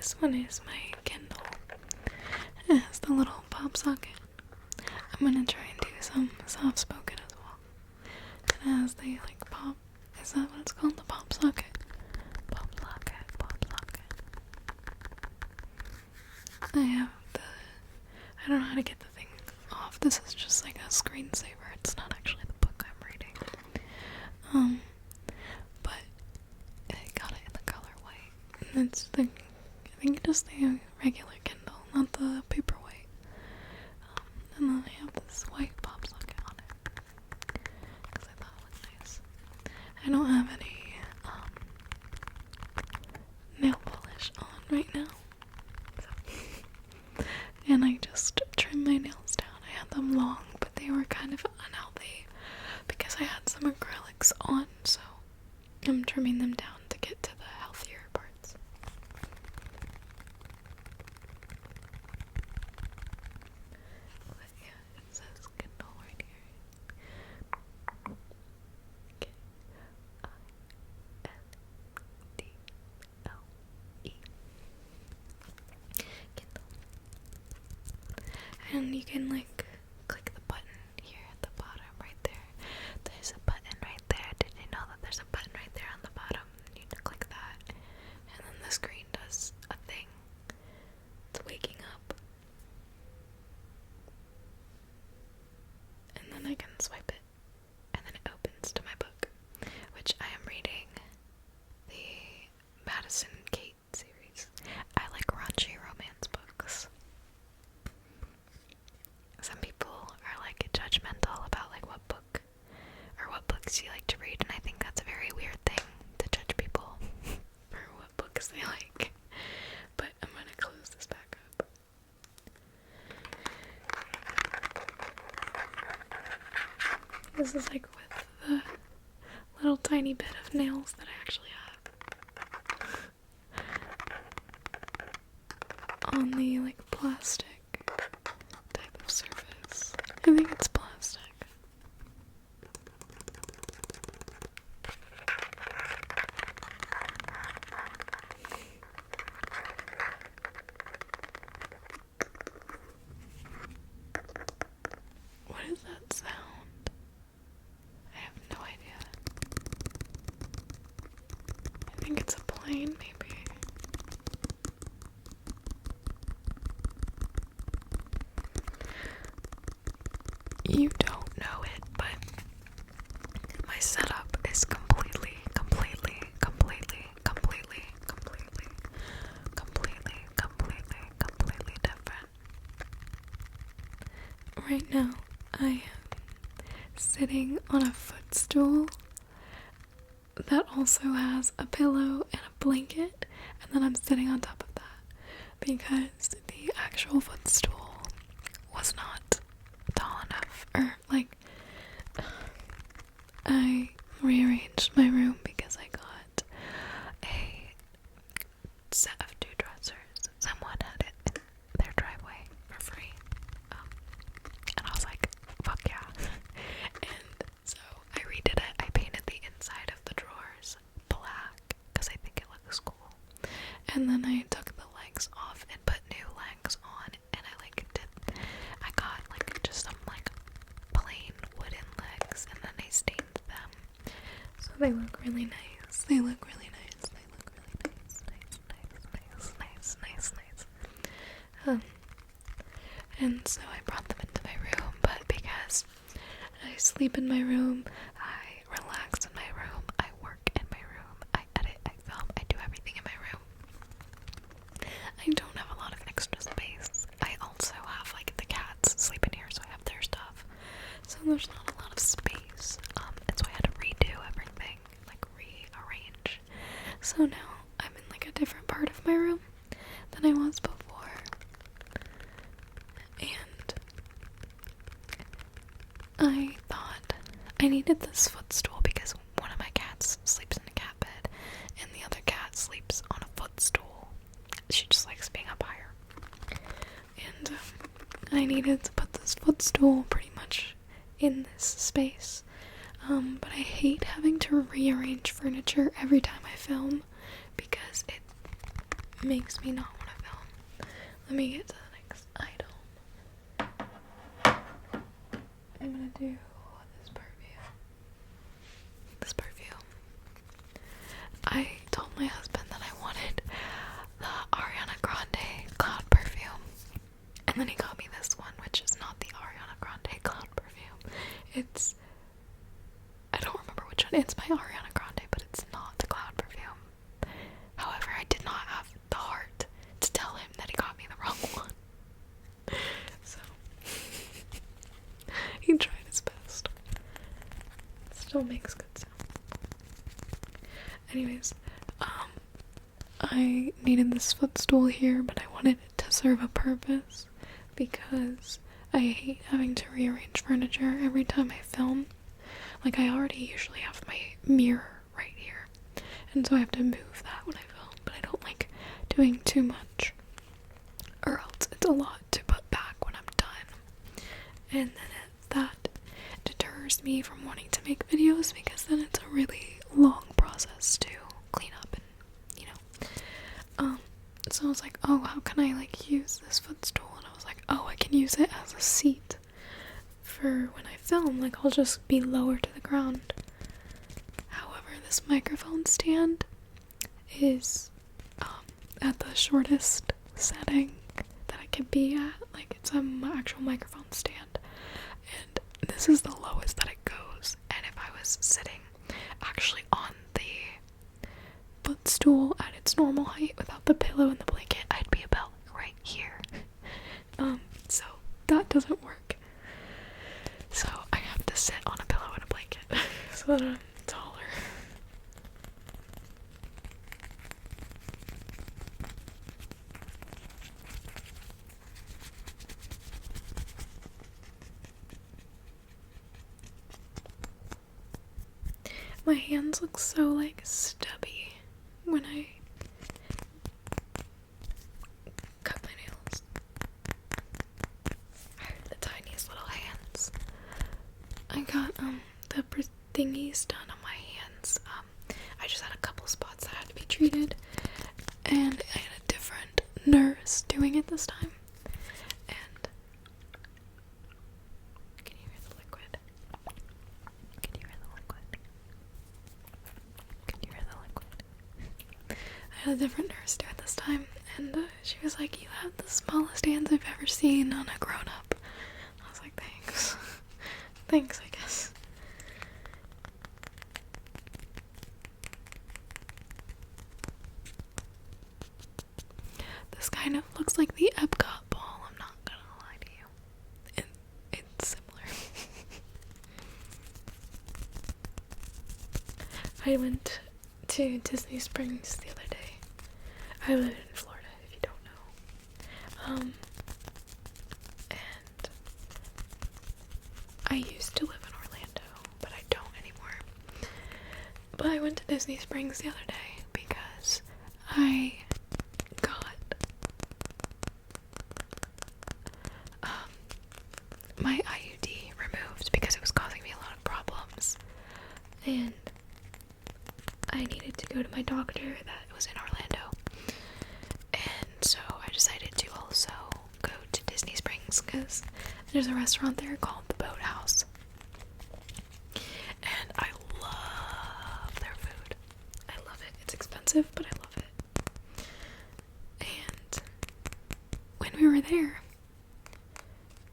this one is my Kindle. It has the little pop socket. I'm gonna try and do some soft spoken as well. It has the like pop. Is that what it's called? The pop socket. Pop socket. Pop socket. I have the. I don't know how to get the thing off. This is just like a screensaver. It's not actually the book I'm reading. But I got it in the color white. And it's the. I think it's just the regular Kindle, not the paperweight. And then I have this white pop socket on it because I thought it looked nice. I don't have any nail polish on right now, so. And I just trimmed my nails down. I had them long, but they were kind of unhealthy because I had some acrylics on, so I'm trimming them down to get to the healthier parts. But yeah, it says Kindle right here. Kindle. Kindle. And you can like click the button here at the bottom right there. There's a button right there. Did you know that there's a button right there on the bottom? You need to click that. And then the screen does a thing. It's waking up. And then I can swipe it. And then it opens to my book, which I am reading the Madison Kate series. I like raunchy romance books. Some people are like judgmental about like what book or what books you like to read, and I think that's a very weird thing to judge people for what books they like. But I'm gonna close this back up. This is like with the little tiny bit of nails that I actually have on the like plastic type of surface. I think it's plastic. What is that sound? I have no idea. I think it's a plane, maybe. You don't know it, but my setup is completely different. Right now, I am sitting on a footstool that also has a pillow and a blanket, and then I'm sitting on top of that because the actual footstool was not tall enough, or like I rearranged my room because I got a set of 2 dressers. Someone had it in their driveway for free, and I was like, fuck yeah. And so I redid it. I painted the inside of the drawers black because I think it looks cool, and then I took the legs off and put new legs on, and I got like just some like plain wooden legs, and then I stained them so they look really nice. They look really nice. They look really nice. And so I brought them into my room, but because I sleep in my room, I relax in my room, I work in my room, I edit, I film, I do everything in my room. I don't have a lot of extra space. I also have like the cats sleep in here, so I have their stuff. So there's not a lot of space. And so I had to redo everything, like rearrange. So now I'm in like a different part of my room than I was before. And I thought I needed this footstool because one of my cats sleeps in a cat bed and the other cat sleeps on a footstool. She just likes being up higher. And I needed to put this footstool pretty much in this space. But I hate having to rearrange furniture every time I film because it makes me not want to film. Let me get to the next item. I'm gonna do this perfume. I told my husband that I wanted the Ariana Grande Cloud Perfume, and then he got me this one, which is not the Ariana Grande Cloud Perfume. I don't remember which one. It's by Ariana Grande, but it's not the Cloud Perfume. However, I did not have the heart to tell him that he got me the wrong one. So, he tried his best. Still makes good sound. Anyways, I needed this footstool here, but I wanted it to serve a purpose because I hate having to rearrange furniture every time I film. Like, I already usually have my mirror right here, and so I have to move that when I film, but I don't like doing too much, or else it's a lot to put back when I'm done. And then that deters me from wanting to make videos, because then it's a really long process to clean up and, so I was like, oh, how can I, like, use this footstool? And I was like, oh, I can use it as a seat for when I film. Like, I'll just be lower to the ground. However, this microphone stand is at the shortest setting that I can be at. Like, it's an actual microphone stand, and this is the lowest that it goes. And if I was sitting actually on the footstool at its normal height without the pillow and the blanket, I'd be about right here. So that doesn't work. So I have to sit on a pillow and a blanket so that I'm taller. My hands look so, like, stubby when I cut my nails. I have the tiniest little hands. I got the thingies done on my hands. I just had a couple spots that had to be treated, and I had a different nurse doing it this time. And can you hear the liquid? Can you hear the liquid? Can you hear the liquid? I had a different nurse do it this time, and she was like, you have the smallest hands I've ever seen on a grown-up. I was like, thanks. Thanks, I guess. This kind of looks like the Epcot ball, I'm not gonna lie to you. It's similar. I went to Disney Springs the other day. I live in Florida, if you don't know. And I used to live in Orlando, but I don't anymore. But I went to Disney Springs the other day because I got my IUD removed because it was causing me a lot of problems, and I needed to go to my doctor that was in Orlando, and so I decided to also go to Disney Springs because there's a restaurant there called the Boathouse, and I love their food. I love it. It's expensive, but I love it. And when we were there,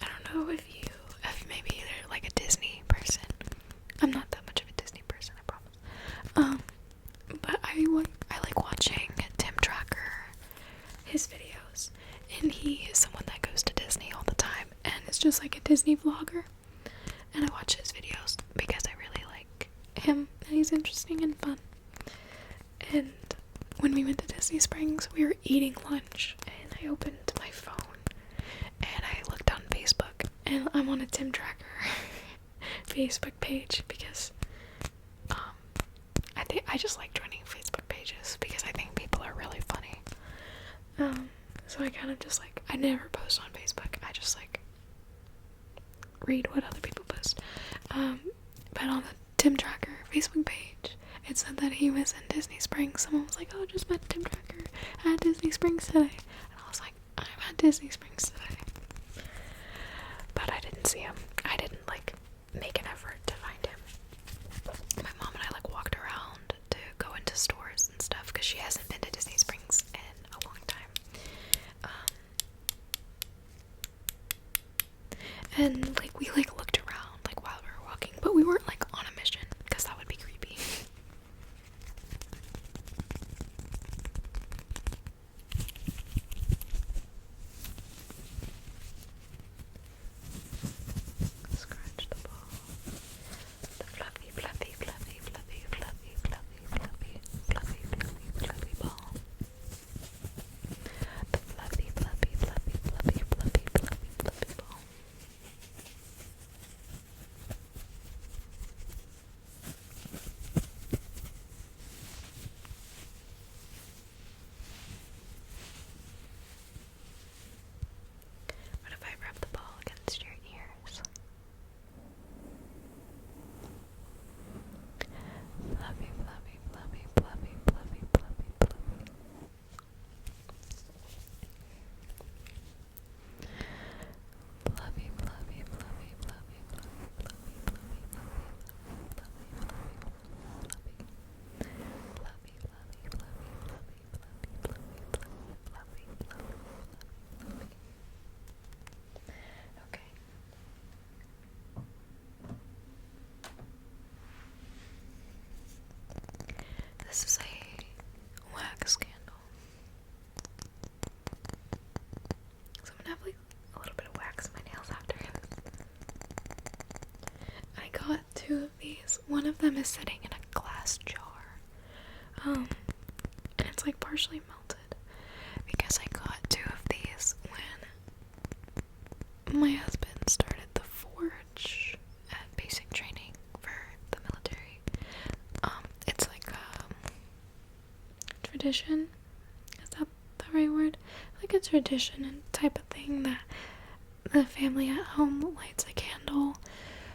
I don't know if maybe you're like a Disney person. I'm not that much of a Disney person, I promise. But I like watching Tim Tracker, his videos, and he is someone that goes to Disney all the time, and it's just like a Disney vlogger, and I watch his videos because I really like him, and he's interesting and fun. And when we went to Disney Springs, we were eating lunch, and I opened my phone, and I looked on Facebook, and I'm on a Tim Tracker Facebook page because I just like joining Facebook pages because I think people are really funny. So I kind of just like, I never post on Facebook. I just like read what other people post. But on the Tim Tracker Facebook page, it said that he was in Disney Springs Springs, someone was like, oh, just met Tim Tracker at Disney Springs today. And I was like, I'm at Disney Springs today. But I didn't see him. I didn't, like, make an effort to find him. My mom and I, like, walked around to go into stores and stuff, because she hasn't been to Disney Springs in a long time. And, like, we, like, looked around, like, while we were walking, but we weren't, like, on a mission, because that would be creepy. Scratch the ball. The fluffy, fluffy, fluffy, fluffy, fluffy, fluffy, fluffy, fluffy, fluffy, fluffy ball. The fluffy, fluffy, fluffy, fluffy, fluffy, fluffy, fluffy ball. What if I rub the ball against your ears? Fluffy, fluffy, fluffy, fluffy, fluffy, fluffy, fluffy. Fluffy, fluffy, fluffy, fluffy, fluffy, fluffy, fluffy, fluffy, fluffy, fluffy, fluffy, fluffy, fluffy, fluffy, fluffy. Okay. This is a wax candle. So I'm gonna have like a little bit of wax in my nails after this. I got 2 of these. One of them is sitting in a glass jar. And it's like partially melted because I got 2 of these when my husband started the forge at basic training for the military. It's like tradition. Is that the right word? Like a tradition and type of thing that the family at home lights a candle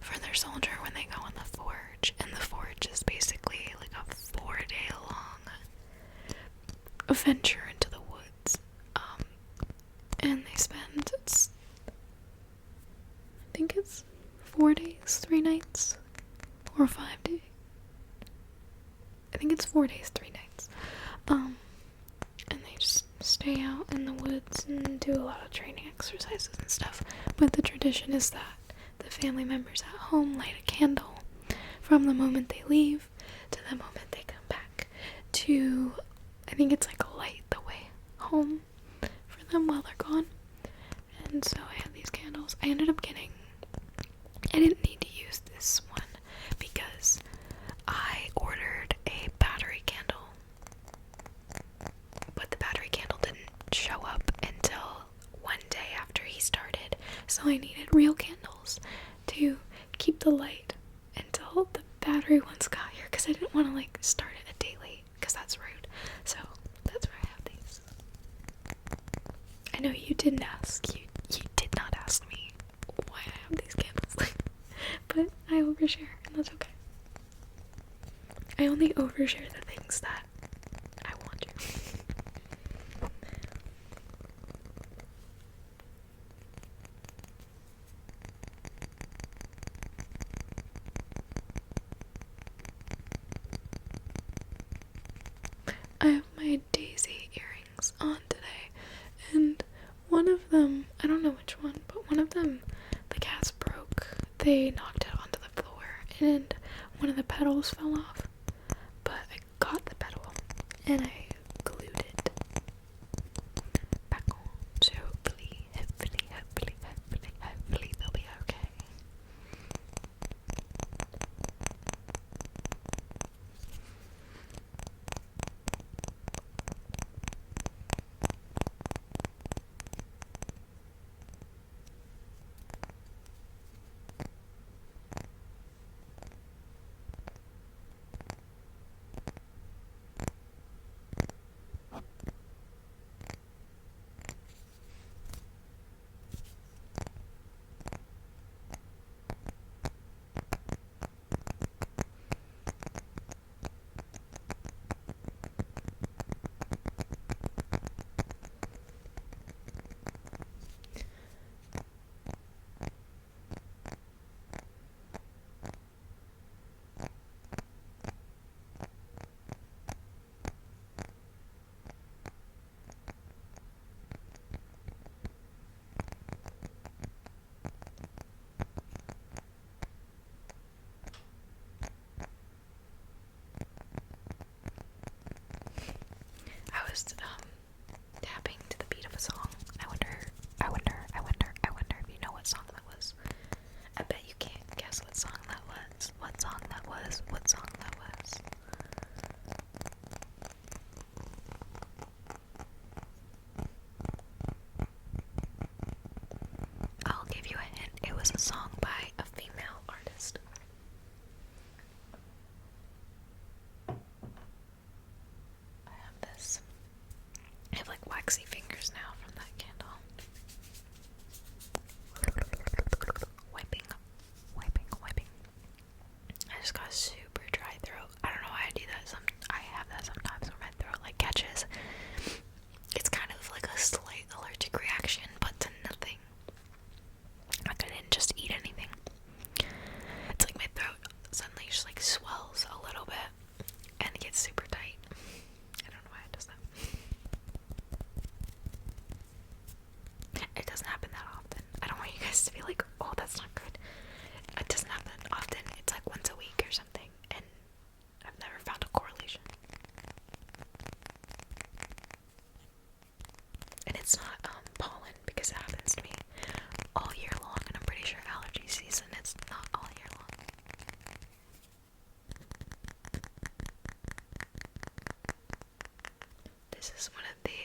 for their soldier when they go in the forge. And the forge is basically like a 4-day long venture into the woods. And they spend, I think it's 4 days, 3 nights, or 5 days. I think it's 4 days, 3 nights. And they just stay out in the woods and do a lot of training exercises and stuff. But the tradition is that the family members at home light a candle from the moment they leave to the moment they come back to, I think it's like a light the way home for them while they're gone. And so I had these candles. I ended up getting, I didn't need to use this one because I ordered a battery candle, but the battery candle didn't show up until one day after he started, so I needed real candles to keep the light until the battery ones got here, because I didn't want to like start it a day late, because that's rude. So that's where I have these. I know you didn't ask, you did not ask me why I have these candles, but I overshare, and that's okay. I only overshare the things that I want to. I have my daisy earrings on today, and one of them, I don't know which one, but one of them, the cats broke. They knocked it onto the floor, and one of the petals fell off. But I got the petal, and I glued it back on, so hopefully they'll be okay. just tapping to the beat of a song. I wonder if you know what song that was. I bet you can't guess what song that was. What song that was. I'll give you a hint. It was a song by a female artist. I have this. I have like waxy fingers now from that candle. Wiping. I just got a super dry throat. I don't know why I do that. I have that sometimes where my throat like catches. It's kind of like a slight allergic reaction, but to nothing. Like I didn't just eat anything. It's like my throat suddenly just like swells a little bit and it gets super tight. I don't know why it does that. It doesn't happen that often. I don't want you guys to be like, oh, that's not good. It doesn't happen often. It's like once a week or something, and I've never found a correlation. And it's not pollen, because it happens to me all year long, and I'm pretty sure allergy season it's not all year long. This is one of the